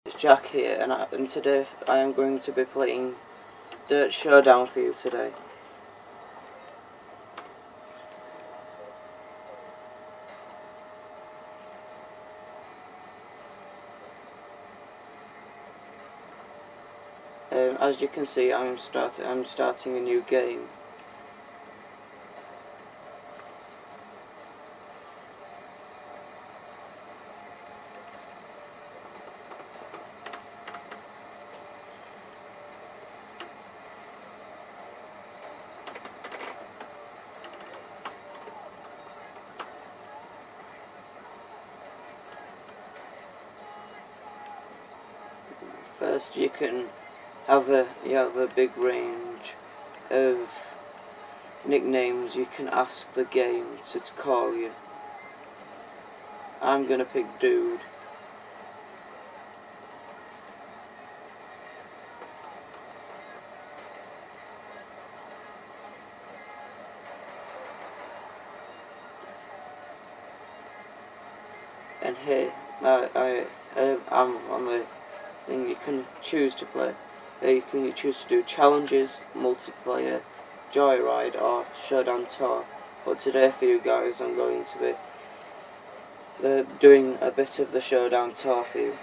It's Jack here, and today I am going to be playing Dirt Showdown for you today. As you can see, I'm starting a new game. First, you have a big range of nicknames you can ask the game to call you. I'm gonna pick Dude. And here, I'm on the thing you can choose to play. You can choose to do challenges, multiplayer, joyride, or showdown tour. But today for you guys, I'm going to be doing a bit of the showdown tour for you.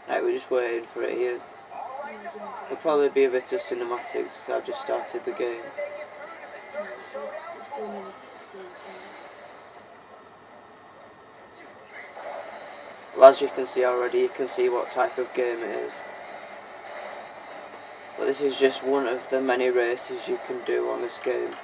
Right, we're just waiting for it here. There'll probably be a bit of cinematics because I've just started the game. Well, as you can see already, you can see what type of game it is. But this is just one of the many races you can do on this game.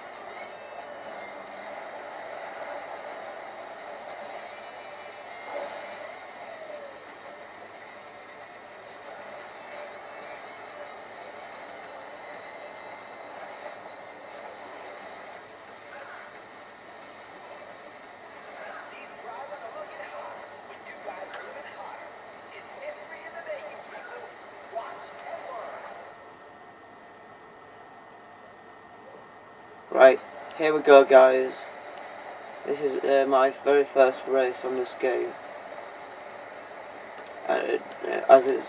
Right, here we go guys. This is my very first race on this game. As it's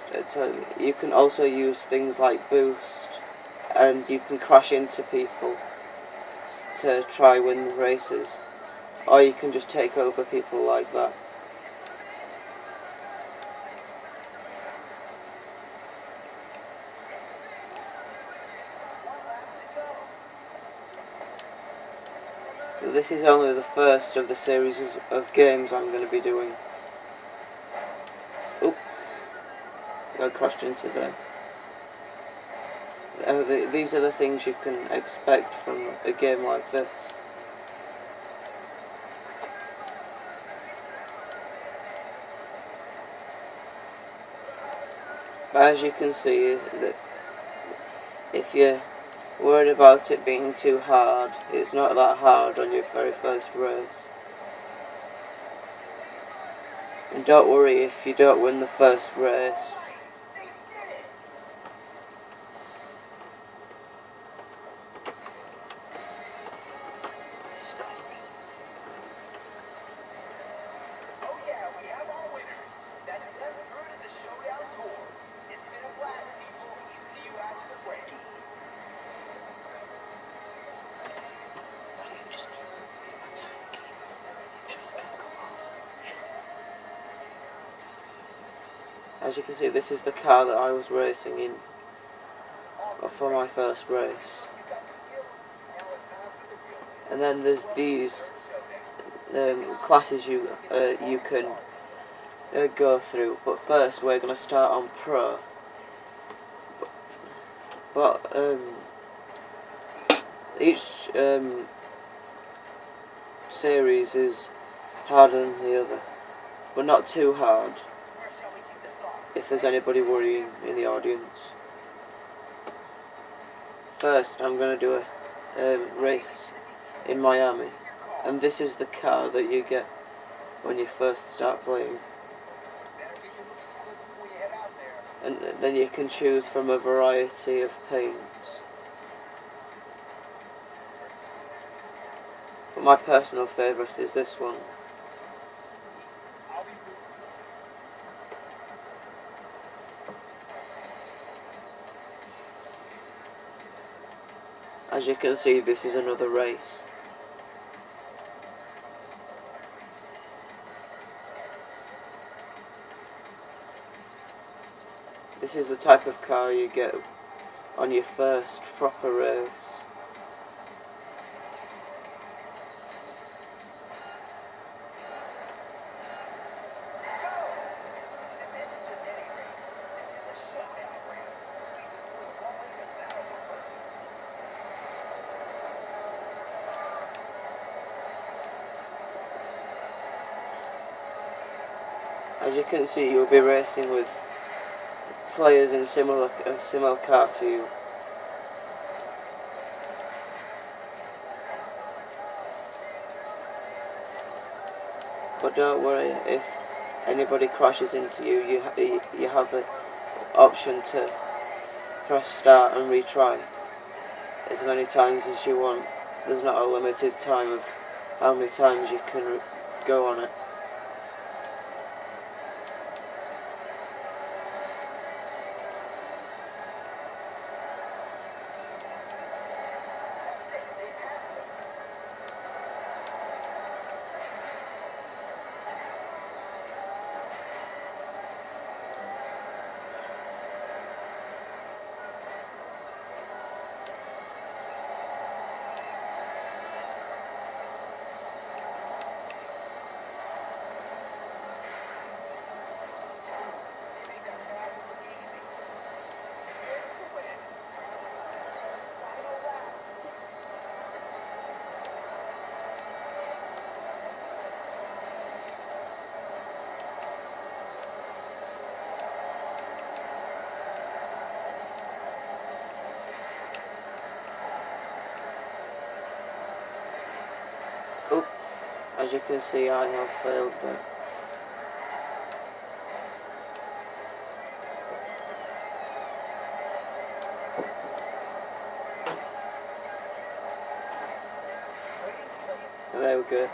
you can also use things like boost, and you can crash into people to try win the races, or you can just take over people like that. This is only the first of the series of games I'm going to be doing. Oop, I crashed into there. These are the things you can expect from a game like this. But as you can see, if you're worried about it being too hard, it's not that hard on your very first race. And don't worry if you don't win the first race. As you can see, this is the car that I was racing in for my first race. And then there's these classes you can go through. But first, we're going to start on Pro. But each series is harder than the other, but not too hard, if there's anybody worrying in the audience. First, I'm going to do a race in Miami, and this is the car that you get when you first start playing. And then you can choose from a variety of paints. But my personal favourite is this one. As you can see, this is another race. This is the type of car you get on your first proper race. As you can see, you'll be racing with players in a similar car to you. But don't worry, if anybody crashes into you, you have the option to press start and retry as many times as you want. There's not a limited time of how many times you can go on it. Oh, as you can see, I have failed there. And there we go.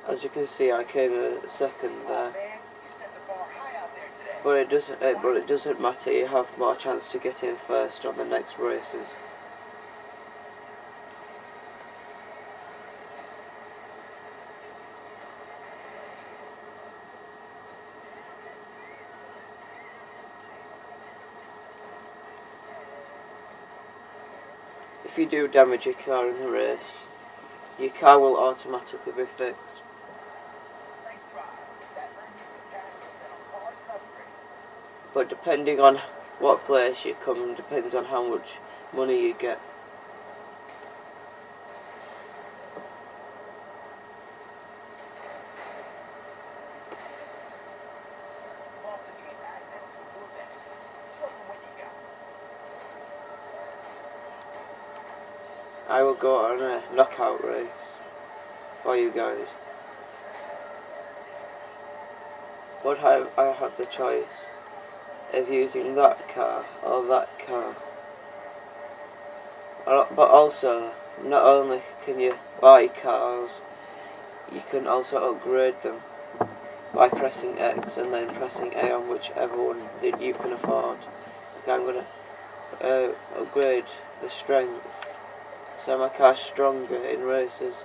As you can see, I came a second there. But it doesn't matter. You have more chance to get in first on the next races. If you do damage your car in the race, your car will automatically be fixed. But depending on what place you come, depends on how much money you get. I will go on a knockout race for you guys. But I have the choice of using that car or that car. But also, not only can you buy cars, you can also upgrade them by pressing X and then pressing A on whichever one that you can afford. Okay, I'm going to upgrade the strength so my car's stronger in races.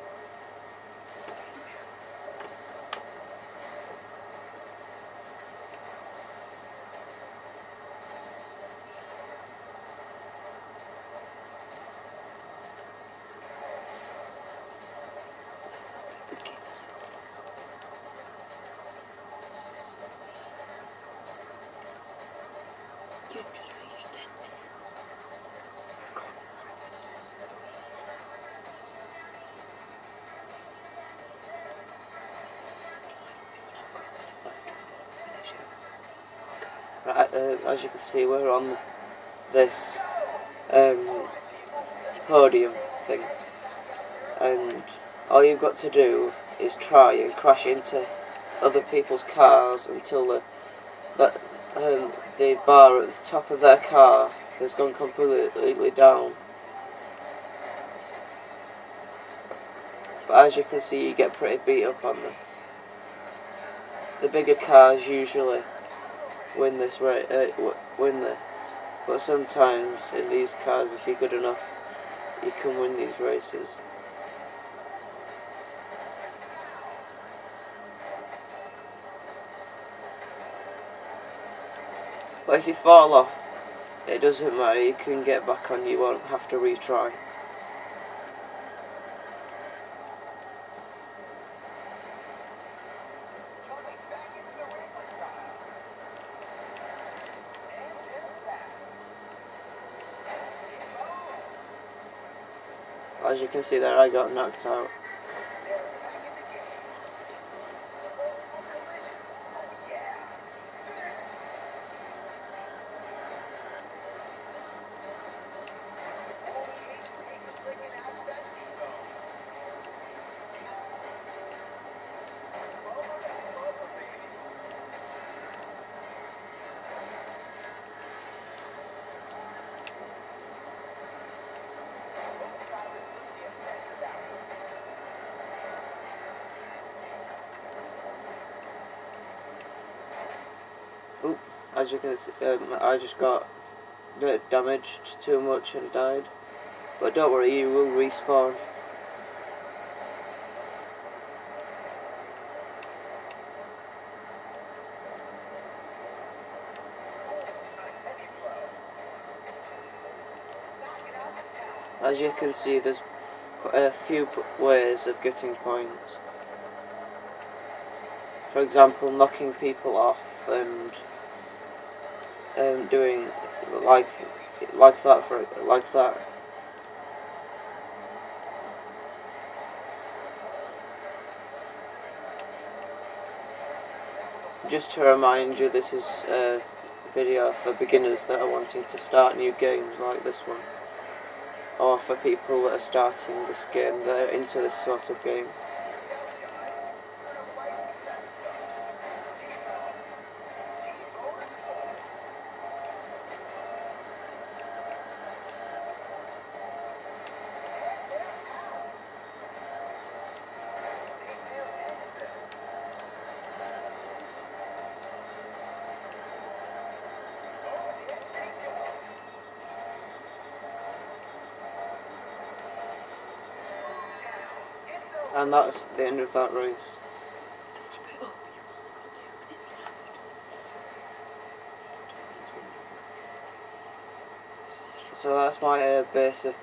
Right, as you can see, we're on this podium thing, and all you've got to do is try and crash into other people's cars until the bar at the top of their car has gone completely down. But as you can see, you get pretty beat up on this. The bigger cars usually win this, but sometimes in these cars, if you're good enough, you can win these races. But if you fall off, it doesn't matter, you can get back on, you won't have to retry. As you can see there, I got knocked out. Oop, as you can see, I just got damaged too much and died. But don't worry, you will respawn. As you can see, there's quite a few ways of getting points. For example, knocking people off and doing like that. Just to remind you, this is a video for beginners that are wanting to start new games like this one, or for people that are starting this game, that are into this sort of game. And that's the end of that race. So that's my basic.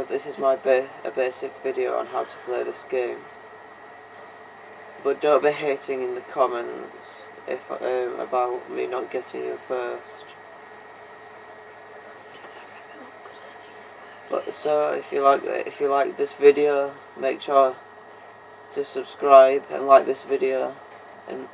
This is my basic video on how to play this game. But don't be hating in the comments about me not getting you first. But so if you like this video, make sure to subscribe and like this video, and